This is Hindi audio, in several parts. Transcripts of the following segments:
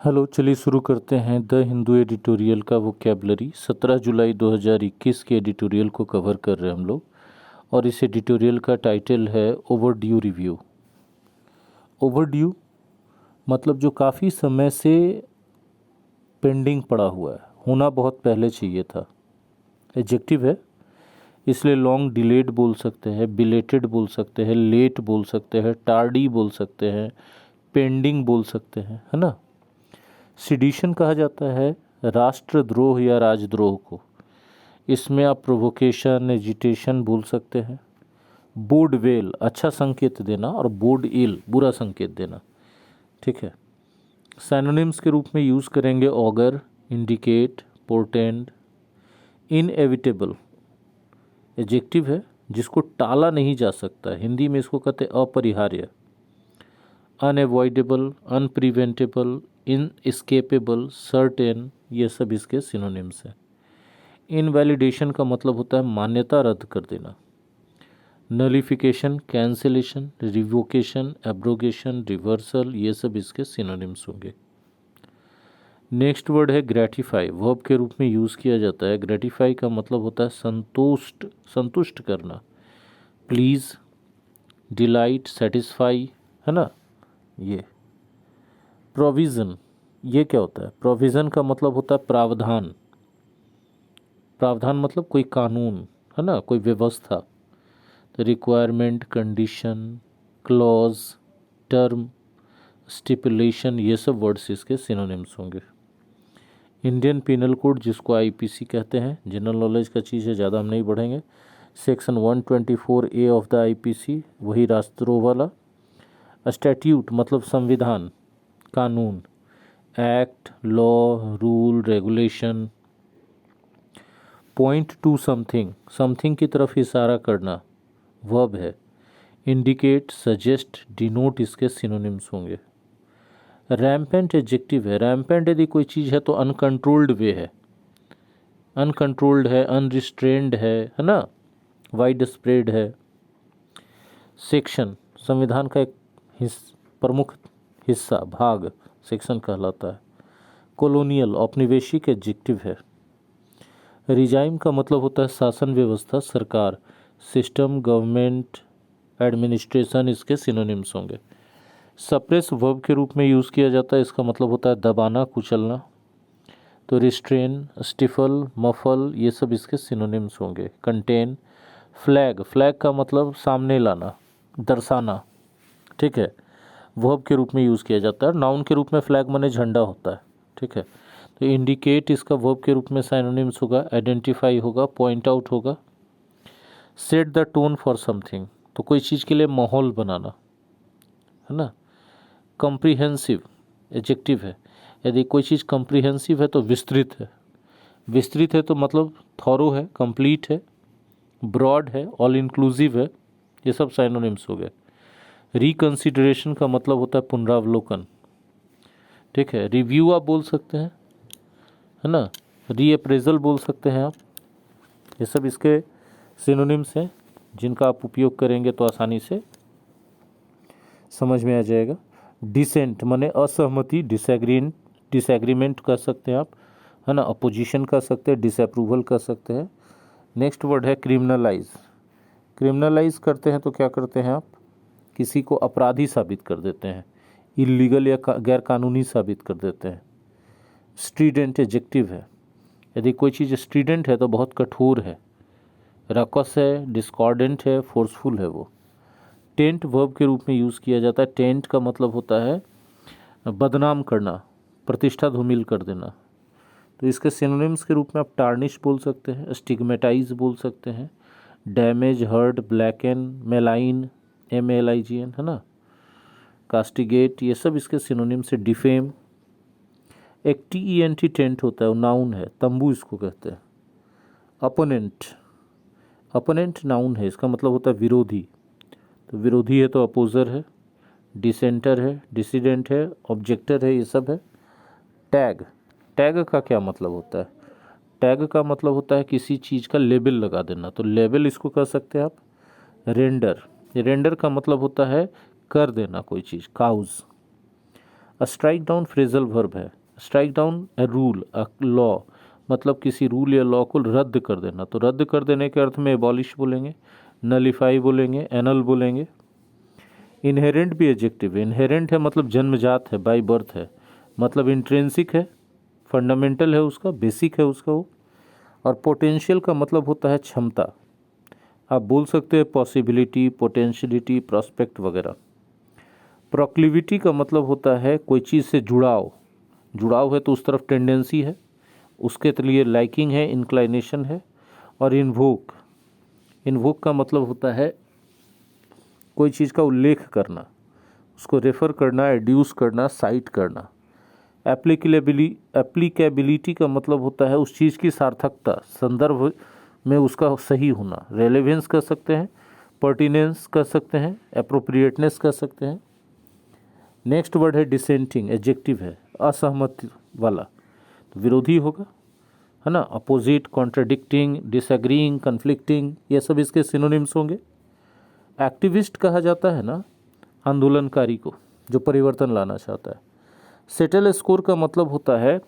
हेलो, चलिए शुरू करते हैं द हिंदू एडिटोरियल का वोकैबलरी। 17 जुलाई 2021 के एडिटोरियल को कवर कर रहे हैं हम लोग, और इस एडिटोरियल का टाइटल है over due review. Over due मतलब जो काफ़ी समय से पेंडिंग पड़ा हुआ है, होना बहुत पहले चाहिए था। एडजेक्टिव है, इसलिए लॉन्ग डिलेड बोल सकते हैं, बिलेटेड बोल सकते हैं, लेट बोल सकते हैं, टार्डी बोल सकते हैं, पेंडिंग बोल सकते हैं, है ना। सिडिशन कहा जाता है राष्ट्रद्रोह या राजद्रोह को। इसमें आप प्रोवोकेशन, एजिटेशन बोल सकते हैं। बोड वेल अच्छा संकेत देना, और बोड इल बुरा संकेत देना, ठीक है। साइनोनिम्स के रूप में यूज़ करेंगे ऑगर, इंडिकेट, पोर्टेंड। इनएविटेबल एडजेक्टिव है जिसको टाला नहीं जा सकता, हिंदी में इसको कहते हैं अपरिहार्य। अनएवॉइडेबल, अनप्रिवेंटेबल, इनएस्केपेबल, सर्टेन, ये सब इसके सिनोनिम्स हैं। इनवैलिडेशन का मतलब होता है मान्यता रद्द कर देना। नलिफिकेशन, कैंसिलेशन, रिवोकेशन, एब्रोगेशन, रिवर्सल, ये सब इसके सिनोनिम्स होंगे। नेक्स्ट वर्ड है ग्रेटिफाई, वर्ब के रूप में यूज़ किया जाता है। ग्रेटिफाई का मतलब होता है संतुष्ट करना। प्लीज़, डिलाइट, सेटिस्फाई, है ना। ये प्रोविज़न, ये क्या होता है? प्रोविज़न का मतलब होता है प्रावधान। प्रावधान मतलब कोई कानून, है ना, कोई व्यवस्था। तो requirement, condition, clause, term, stipulation, ये सब वर्ड्स इसके सिनोनिम्स होंगे। इंडियन पिनल कोड, जिसको आईपीसी कहते हैं, जनरल नॉलेज का चीज़ है, ज़्यादा हम नहीं बढ़ेंगे। Section 124A of the IPC, वही राष्ट्रद्रोह वाला। स्टैट्यूट मतलब संविधान, कानून। Act, law, rule, regulation. Point two something, something की तरफ इशारा करना, वर्ब है। इंडिकेट, सजेस्ट, डिनोट, इसके सिनोनिम्स होंगे। रैम्पेंट एडजेक्टिव है। रैम्पेंट यदि कोई चीज़ है तो अनकंट्रोल्ड वे है, अनकंट्रोल्ड है, अनरिस्ट्रेंड है ना, वाइड स्प्रेड है। सेक्शन संविधान का एक प्रमुख हिस्सा, भाग, सेक्शन कहलाता है। कॉलोनियल औपनिवेशिक एडजेक्टिव है। रिजाइम का मतलब होता है शासन व्यवस्था, सरकार, सिस्टम, गवर्नमेंट, एडमिनिस्ट्रेशन, इसके सिनोनिम्स होंगे। सप्रेस वर्ब के रूप में यूज़ किया जाता है, इसका मतलब होता है दबाना, कुचलना। तो रिस्ट्रेन, स्टिफल, मफल, ये सब इसके सिनोनिम्स होंगे। कंटेन, फ्लैग, फ्लैग का मतलब सामने लाना, दर्शाना, ठीक है, वर्ब के रूप में यूज़ किया जाता है। नाउन के रूप में फ्लैग माने झंडा होता है, ठीक है। तो इंडिकेट इसका वर्ब के रूप में साइनोनिम्स होगा। आइडेंटिफाई होगा, पॉइंट आउट होगा। Set the tone for something, तो कोई चीज़ के लिए माहौल बनाना, है ना। कम्प्रीहेंसिव एडजेक्टिव है। यदि कोई चीज़ कम्प्रीहेंसिव है तो विस्तृत है। विस्तृत है तो मतलब थॉरो है, कंप्लीट है, ब्रॉड है, ऑल इंक्लूसिव है, ये सब साइनोनिम्स हो गए। रिकंसिडरेशन का मतलब होता है पुनरावलोकन, ठीक है। रिव्यू आप बोल सकते हैं, है ना। रीअप्रेजल बोल सकते हैं आप। ये सब इसके सिनोनिम्स हैं जिनका आप उपयोग करेंगे तो आसानी से समझ में आ जाएगा। डिसेंट माने असहमति, डिसएग्रीमेंट कर सकते हैं आप, है ना। अपोजिशन कर सकते हैं, डिसअप्रूवल कर सकते हैं। नेक्स्ट वर्ड है क्रिमिनलाइज। क्रिमिनलाइज करते हैं तो क्या करते हैं आप? किसी को अपराधी साबित कर देते हैं, इलीगल या गैर कानूनी साबित कर देते हैं। स्ट्रीडेंट एडजेक्टिव है। यदि कोई चीज़ स्ट्रीडेंट है तो बहुत कठोर है, रकस है, डिस्कॉर्डेंट है, फोर्सफुल है वो। टेंट वर्ब के रूप में यूज़ किया जाता है। टेंट का मतलब होता है बदनाम करना, प्रतिष्ठा धूमिल कर देना। तो इसके सिनोनिम्स के रूप में आप टार्निश बोल सकते हैं, स्टिग्मेटाइज बोल सकते हैं, damage, hurt, blacken, malign, MALIGN, है ना, कास्टिगेट, ये सब इसके सिनोनिम से। डिफेम, एक TENT टेंट होता है, वो नाउन है, तंबू इसको कहते हैं। अपोनेंट, अपोनेंट नाउन है, इसका मतलब होता है विरोधी। तो विरोधी है तो अपोजर है, डिसेंटर है, डिसिडेंट है, ऑब्जेक्टर है, ये सब है। टैग, टैग का क्या मतलब होता है? टैग का मतलब होता है किसी चीज़ का लेबल लगा देना, तो लेबल इसको कह सकते हैं आप। रेंडर, रेंडर का मतलब होता है कर देना कोई चीज़, cause. Strike down phrasal verb है। Strike down a rule, a law, मतलब किसी रूल या लॉ को रद्द कर देना। तो रद्द कर देने के अर्थ में एबॉलिश बोलेंगे, नलीफाई बोलेंगे, एनल बोलेंगे। इनहेरेंट भी एडजेक्टिव है। इनहेरेंट है मतलब जन्मजात है, बाय बर्थ है, मतलब इंट्रिंसिक है, फंडामेंटल है उसका, बेसिक है उसका वो। और पोटेंशियल का मतलब होता है क्षमता। आप बोल सकते हैं पॉसिबिलिटी, पोटेंशियलिटी, प्रॉस्पेक्ट वगैरह। प्रोक्लिविटी का मतलब होता है कोई चीज़ से जुड़ाव, जुड़ाव है तो उस तरफ टेंडेंसी है, उसके लिए लाइकिंग है, इंक्लाइनेशन है। और इन्वोक, इन्वोक का मतलब होता है कोई चीज़ का उल्लेख करना, उसको रेफ़र करना, एड्यूस करना, साइट करना। एप्लीकेबिलिटी का मतलब होता है उस चीज़ की सार्थकता, संदर्भ में उसका सही होना। रेलेवेंस कर सकते हैं, पर्टिनेंस कर सकते हैं, एप्रोप्रिएटनेस कर सकते हैं। नेक्स्ट वर्ड है डिसेंटिंग, एडजेक्टिव है, असहमति वाला, तो विरोधी होगा, है ना। अपोजिट, कॉन्ट्राडिक्टिंग, डिसएग्रीइंग, कन्फ्लिक्टिंग, ये सब इसके सिनोनिम्स होंगे। एक्टिविस्ट कहा जाता है ना आंदोलनकारी को, जो परिवर्तन लाना चाहता है। सेटल स्कोर का मतलब होता है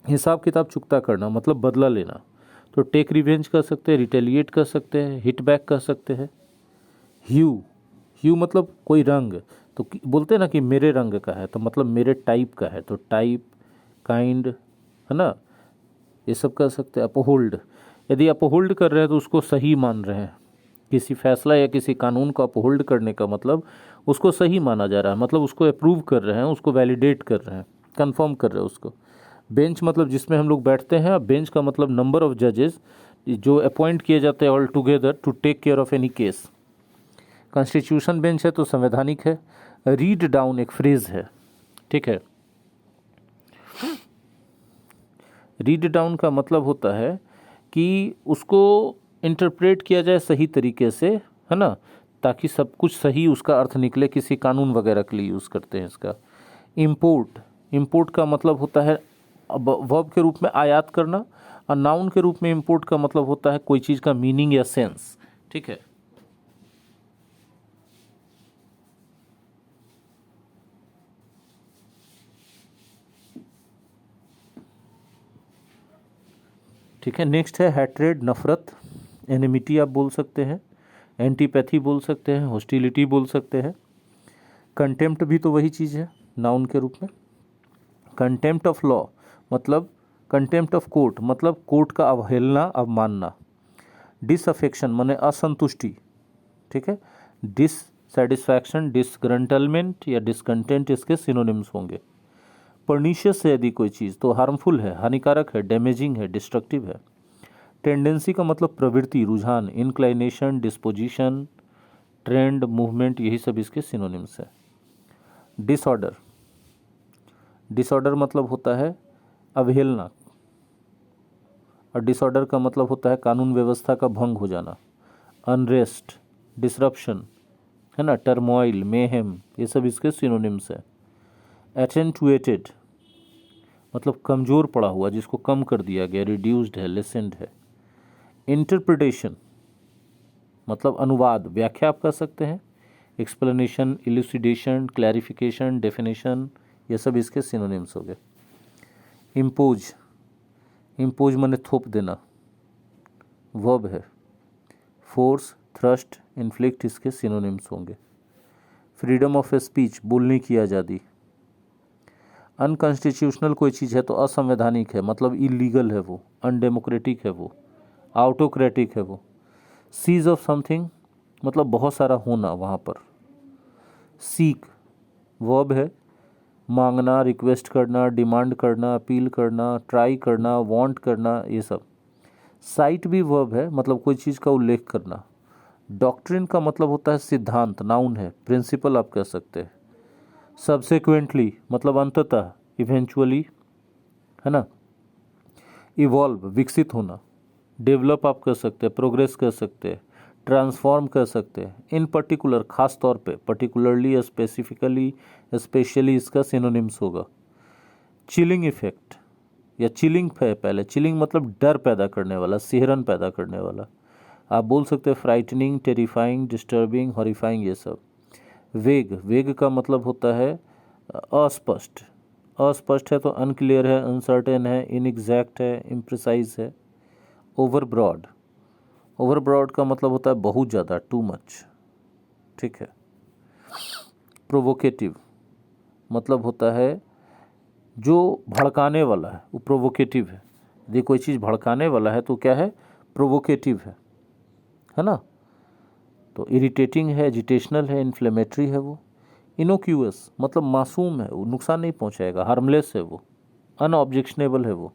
हिसाब किताब चुकता करना, मतलब बदला लेना। तो टेक रिवेंज कर सकते हैं, रिटेलिएट कर सकते हैं, हिट बैक कर सकते हैं। ह्यू, ह्यू मतलब कोई रंग, तो बोलते हैं ना कि मेरे रंग का है, तो मतलब मेरे टाइप का है, तो टाइप, काइंड, है ना, ये सब कर सकते हैं। अपहोल्ड, यदि अपहोल्ड कर रहे हैं तो उसको सही मान रहे हैं। किसी फैसला या किसी कानून को अपहोल्ड करने का मतलब उसको सही माना जा रहा है, मतलब उसको अप्रूव कर रहे हैं, उसको वैलिडेट कर रहे हैं, कंफर्म कर रहे हैं उसको। बेंच मतलब जिसमें हम लोग बैठते हैं। बेंच का मतलब नंबर ऑफ जजेस जो अपॉइंट किए जाते हैं all together to take care of any case. Constitution bench है तो संवैधानिक है। रीड डाउन एक फ्रेज है, ठीक है। रीड डाउन का मतलब होता है कि उसको इंटरप्रेट किया जाए सही तरीके से, है ना, ताकि सब कुछ सही उसका अर्थ निकले। किसी कानून वगैरह के लिए यूज़ करते हैं इसका। इम्पोर्ट, इम्पोर्ट का मतलब होता है वर्ब के रूप में आयात करना, और नाउन के रूप में इम्पोर्ट का मतलब होता है कोई चीज़ का मीनिंग या सेंस, ठीक है। ठीक है, नेक्स्ट है हैट्रेड, नफरत, एनिमिटी आप बोल सकते हैं, एंटीपैथी बोल सकते हैं, हॉस्टिलिटी बोल सकते हैं। कंटेम्प्ट भी तो वही चीज़ है नाउन के रूप में। कंटेम्प्ट ऑफ लॉ मतलब कंटेम्प्ट ऑफ कोर्ट, मतलब कोर्ट का अवहेलना, अवमानना। डिसअफेक्शन माने असंतुष्टि, ठीक है। डिससेटिस्फैक्शन, डिसग्रंटलमेंट या डिसकंटेंट इसके सिनोनिम्स होंगे। पर्निशियस है यदि कोई चीज़ तो हार्मफुल है, हानिकारक है, डैमेजिंग है, डिस्ट्रक्टिव है। टेंडेंसी का मतलब प्रवृत्ति, रुझान, इंक्लाइनेशन, डिस्पोजिशन, ट्रेंड, मूवमेंट, यही सब इसके सिनोनिम्स है। डिसऑर्डर, डिसऑर्डर मतलब होता है अवहेलना, और डिसऑर्डर का मतलब होता है कानून व्यवस्था का भंग हो जाना। अनरेस्ट, डिसरप्शन, है ना, टर्मोइल, मेहेम, ये सब इसके सिनोनिम्स है। एटेंटुएटेड मतलब कमज़ोर पड़ा हुआ, जिसको कम कर दिया गया, रिड्यूस्ड है, लेसेंड है। इंटरप्रिटेशन मतलब अनुवाद, व्याख्या आप कर सकते हैं। एक्सप्लेनेशन, इलुसिडेशन, क्लैरिफिकेशन, डेफिनेशन, ये सब इसके सिनोनिम्स हो गए। इम्पोज, इम्पोज माने थोप देना, वर्ब है। फोर्स, थ्रस्ट, इन्फ्लिक्ट इसके सिनोनिम्स होंगे। फ्रीडम ऑफ स्पीच, बोलने की आज़ादी। अनकॉन्स्टिट्यूशनल कोई चीज़ है तो असंवैधानिक है, मतलब इलीगल है वो, अनडेमोक्रेटिक है वो, आउटोक्रेटिक है वो। सीज ऑफ समथिंग मतलब बहुत सारा होना वहाँ पर। सीक वर्ब है, मांगना, रिक्वेस्ट करना, डिमांड करना, अपील करना, ट्राई करना, वांट करना, ये सब। साइट भी वर्ब है, मतलब कोई चीज़ का उल्लेख करना। डॉक्ट्रिन का मतलब होता है सिद्धांत, नाउन है, प्रिंसिपल आप कह सकते हैं। सब्सिक्वेंटली मतलब अंततः, इवेंचुअली, है ना। इवॉल्व विकसित होना। डेवलप आप कर सकते हैं, प्रोग्रेस कर सकते हैं, ट्रांसफॉर्म कर सकते हैं। इन पर्टिकुलर खास तौर पे, पर्टिकुलरली या स्पेसिफिकली, स्पेशली इसका सिनोनिम्स होगा। चिलिंग इफेक्ट या चिलिंग है पहले, चिलिंग मतलब डर पैदा करने वाला, सिहरन पैदा करने वाला। आप बोल सकते हैं फ्राइटनिंग, टेरिफाइंग, डिस्टर्बिंग, हॉरिफाइंग, ये सब। वेग, वेग का मतलब होता है अस्पष्ट, अस्पष्ट है तो अनक्लियर है, अनसर्टेन है, इनएग्जैक्ट है, इम्प्रिसाइज है। ओवरब्रॉड, ओवरब्रॉड का मतलब होता है बहुत ज़्यादा, टू मच, ठीक है। प्रोवोकेटिव मतलब होता है जो भड़काने वाला है, वो प्रोवोकेटिव है। यदि कोई चीज़ भड़काने वाला है तो क्या है, प्रोवोकेटिव है ना। तो इरिटेटिंग है, एजिटेशनल है, इन्फ्लेमेटरी है वो। इनोक्यूअस मतलब मासूम है, वो नुकसान नहीं पहुंचाएगा, हार्मलेस है वो, अनऑब्जेक्शनेबल है वो।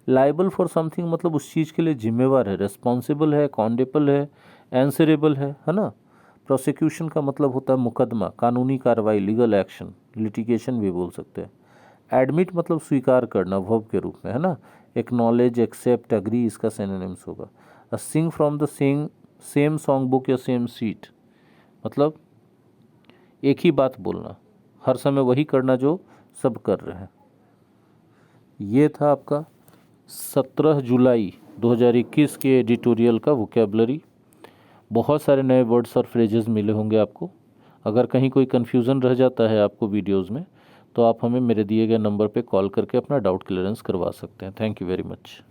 लाइबल फॉर समथिंग मतलब उस चीज़ के लिए जिम्मेवार है, रिस्पॉन्सिबल है, कॉन्डेबल है, एंसरेबल है ना। प्रोसिक्यूशन का मतलब होता है मुकदमा, कानूनी कार्रवाई, लीगल एक्शन, लिटिगेशन भी बोल सकते हैं। एडमिट मतलब स्वीकार करना, वर्ब के रूप में, है ना। एक्नॉलेज, एक्सेप्ट, एग्री इसका सिनोनिम्स होगा। Sing from the same song book या सेम सीट मतलब एक ही बात बोलना, हर समय वही करना जो सब कर रहे हैं। ये था आपका 17 जुलाई 2021 के एडिटोरियल का वोकेबलरी। बहुत सारे नए वर्ड्स और फ्रेजेस मिले होंगे आपको। अगर कहीं कोई कन्फ्यूज़न रह जाता है आपको वीडियोस में, तो आप हमें मेरे दिए गए नंबर पे कॉल करके अपना डाउट क्लियरेंस करवा सकते हैं। Thank you very much.